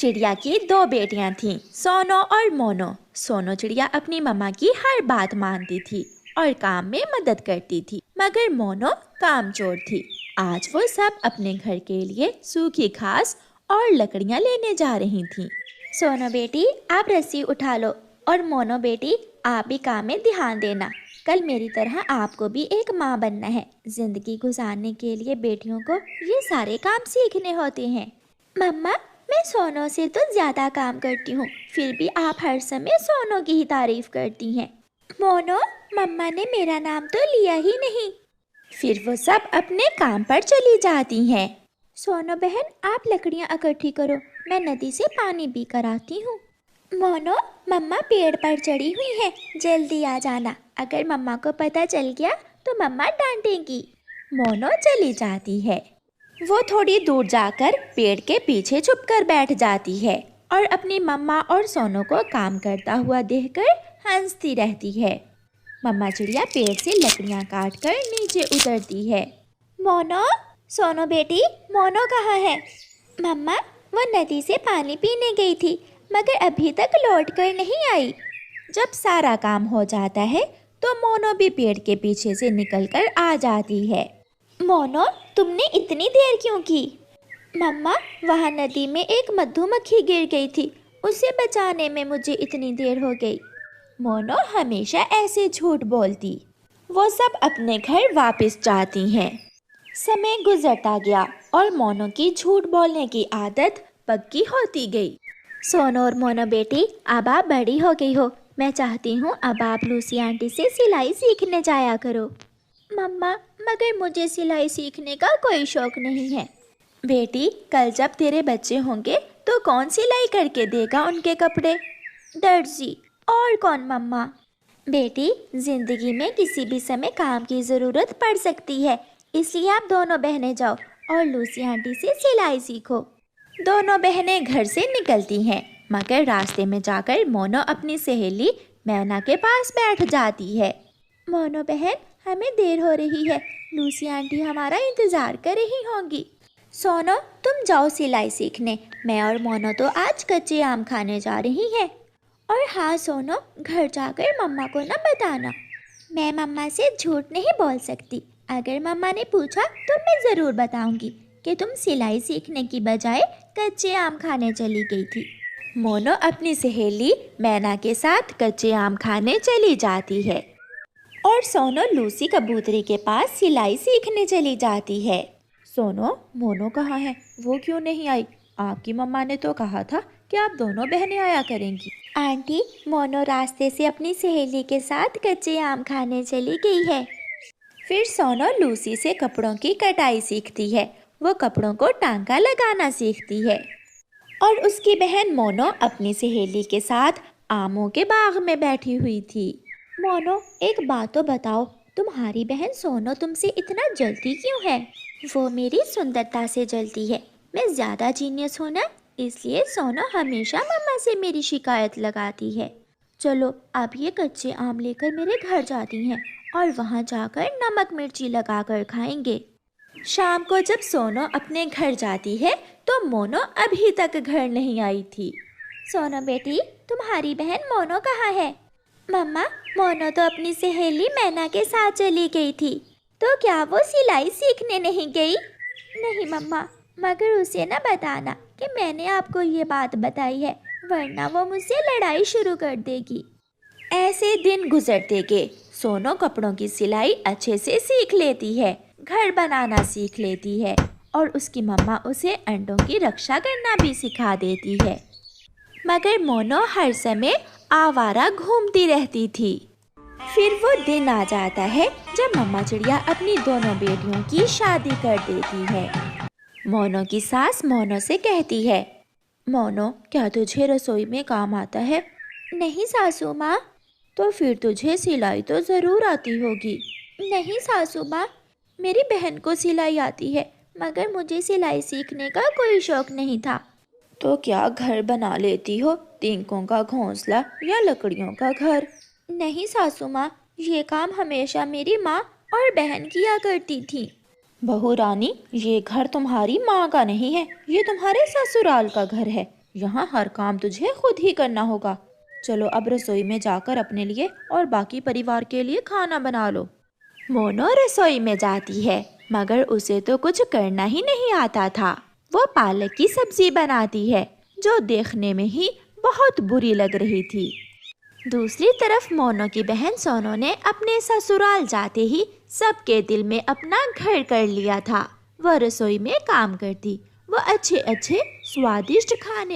चिड़िया की दो बेटियां थीं, सोनो और मोनो। सोनो चिड़िया अपनी मम्मा की हर बात मानती थी और काम में मदद करती थी, मगर मोनो कामचोर थी। आज वो सब अपने घर के लिए सूखी घास और लकड़ियां लेने जा रही थीं। सोनो बेटी, आप रस्सी उठा लो, और मोनो बेटी, आप भी काम में ध्यान देना। कल मेरी तरह आपको भी एक माँ बनना है। जिंदगी गुजारने के लिए बेटियों को ये सारे काम सीखने होते हैं। मम्मा, मैं सोनो से तो ज्यादा काम करती हूँ, फिर भी आप हर समय सोनो की ही तारीफ करती हैं। मोनो, मम्मा ने मेरा नाम तो लिया ही नहीं। फिर वो सब अपने काम पर चली जाती हैं। सोनो बहन, आप लकड़ियाँ इकट्ठी करो, मैं नदी से पानी पी कर आती हूँ। मोनो, मम्मा पेड़ पर चढ़ी हुई है, जल्दी आ जाना। अगर मम्मा को पता चल गया तो मम्मा डांटेगी। मोनो चली जाती है। वो थोड़ी दूर जाकर पेड़ के पीछे छुपकर बैठ जाती है और अपनी मम्मा और सोनो को काम करता हुआ देखकर हंसती रहती है। मम्मा चिड़िया पेड़ से लकड़ियाँ काटकर नीचे उतरती है। मोनो, सोनो बेटी, मोनो कहाँ है? मम्मा, वो नदी से पानी पीने गई थी, मगर अभी तक लौट कर नहीं आई। जब सारा काम हो जाता है तो मोनो भी पेड़ के पीछे से निकलकर आ जाती है। मोनो, तुमने इतनी देर क्यों की? मम्मा, वहाँ नदी में एक मधुमक्खी गिर गई थी, उसे बचाने में मुझे इतनी देर हो गई। मोनो हमेशा ऐसे झूठ बोलती। वो सब अपने घर वापस जाती हैं। समय गुजरता गया और मोनो की झूठ बोलने की आदत पक्की होती गई। सोनो और मोनो बेटी, अब आप बड़ी हो गई हो। मैं चाहती हूँ अब आप लूसी आंटी से सिलाई सीखने जाया करो। मम्मा, मगर मुझे सिलाई सीखने का कोई शौक नहीं है। बेटी, कल जब तेरे बच्चे होंगे तो कौन सिलाई करके देगा उनके कपड़े? दर्जी। और कौन मम्मा? बेटी, जिंदगी में किसी भी समय काम की ज़रूरत पड़ सकती है, इसलिए आप दोनों बहनें जाओ और लूसी आंटी से सिलाई सीखो। दोनों बहनें घर से निकलती हैं, मगर रास्ते में जाकर मोनो अपनी सहेली मैना के पास बैठ जाती है। मोनो बहन, हमें देर हो रही है, लूसी आंटी हमारा इंतज़ार कर रही होंगी। सोनो, तुम जाओ सिलाई सीखने, मैं और मोनो तो आज कच्चे आम खाने जा रही हैं। और हाँ सोनो, घर जाकर मम्मा को न बताना। मैं मम्मा से झूठ नहीं बोल सकती। अगर मम्मा ने पूछा तो मैं ज़रूर बताऊंगी कि तुम सिलाई सीखने की बजाय कच्चे आम खाने चली गई थी। मोनो अपनी सहेली मैना के साथ कच्चे आम खाने चली जाती है और सोनो लूसी कबूतरी के पास सिलाई सीखने चली जाती है। सोनो, मोनो कहाँ है? वो क्यों नहीं आई? आपकी मम्मा ने तो कहा था कि आप दोनों बहनें आया करेंगी। आंटी, मोनो रास्ते से अपनी सहेली के साथ कच्चे आम खाने चली गई है। फिर सोनो लूसी से कपड़ों की कटाई सीखती है। वो कपड़ों को टांका लगाना सीखती है और उसकी बहन मोनो अपनी सहेली के साथ आमों के बाग में बैठी हुई थी। मोनो, एक बात तो बताओ, तुम्हारी बहन सोनो तुमसे इतना जलती क्यों है? वो मेरी सुंदरता से जलती है। मैं ज़्यादा जीनियस हूँ ना, इसलिए सोनो हमेशा मम्मा से मेरी शिकायत लगाती है। चलो, अब ये कच्चे आम लेकर मेरे घर जाती हैं और वहाँ जाकर नमक मिर्ची लगाकर खाएंगे। शाम को जब सोनो अपने घर जाती है तो मोनो अभी तक घर नहीं आई थी। सोनो बेटी, तुम्हारी बहन मोनो कहाँ है? मम्मा, मोनो तो अपनी सहेली मैना के साथ चली गई थी। तो क्या वो सिलाई सीखने नहीं गई? नहीं मम्मा, मगर उसे न बताना कि मैंने आपको ये बात बताई है, वरना वो मुझसे लड़ाई शुरू कर देगी। ऐसे दिन गुजरते गए। सोनो कपड़ों की सिलाई अच्छे से सीख लेती है, घर बनाना सीख लेती है और उसकी मम्मा उसे अंडों की रक्षा करना भी सिखा देती है। मगर मोनो हर समय आवारा घूमती रहती थी। फिर वो दिन आ जाता है जब मम्मा चिड़िया अपनी दोनों बेटियों की शादी कर देती है। मोनो की सास मोनो से कहती है, मोनो, क्या तुझे रसोई में काम आता है? नहीं सासू माँ। तो फिर तुझे सिलाई तो ज़रूर आती होगी। नहीं सासू माँ, मेरी बहन को सिलाई आती है, मगर मुझे सिलाई सीखने का कोई शौक नहीं था। तो क्या घर बना लेती हो, तिनकों का घोंसला या लकड़ियों का घर? नहीं सासू माँ, ये काम हमेशा मेरी माँ और बहन किया करती थी। बहू रानी, ये घर तुम्हारी माँ का नहीं है, ये तुम्हारे ससुराल का घर है। यहाँ हर काम तुझे खुद ही करना होगा। चलो अब रसोई में जाकर अपने लिए और बाकी परिवार के लिए खाना बना लो। मोनो रसोई में जाती है, मगर उसे तो कुछ करना ही नहीं आता था। वो पालक की सब्जी बनाती है, जो देखने में ही बहुत बुरी लग रही थी। दूसरी तरफ मोनो की बहन सोनो ने अपने ससुराल जाते ही सबके दिल में अपना घर कर लिया था। वह रसोई में काम करती, वह अच्छे अच्छे स्वादिष्ट खाने